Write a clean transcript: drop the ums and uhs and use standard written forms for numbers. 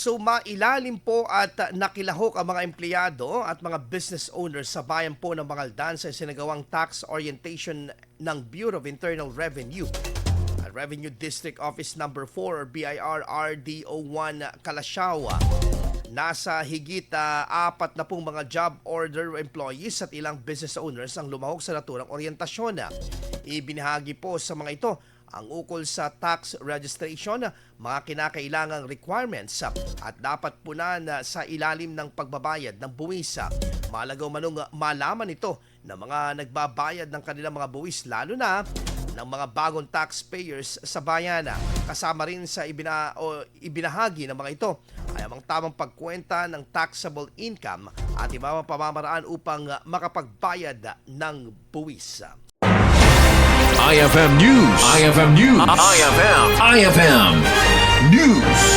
Sumailalim po at nakilahok ang mga empleyado at mga business owners sa bayan po ng Mangaldan sa sinagawang tax orientation ng Bureau of Internal Revenue. Revenue District Office Number 4 or BIR RDO1 Kalasyaw. Nasa higit 4 na pong mga job order employees at ilang business owners ang lumahok sa naturang oryentasyon. Ibinahagi po sa mga ito ang ukol sa tax registration, mga kinakailangang requirements at dapat punan sa ilalim ng pagbabayad ng buwis. Malagaw manong malaman ito ng mga nagbabayad ng kanilang mga buwis, lalo na ng mga bagong taxpayers sa bayan. Kasama rin sa ibinahagi ng mga ito ay ang tamang pagkwenta ng taxable income at iba pang pamamaraan upang makapagbayad ng buwis. IFM News. IFM News. IFM News.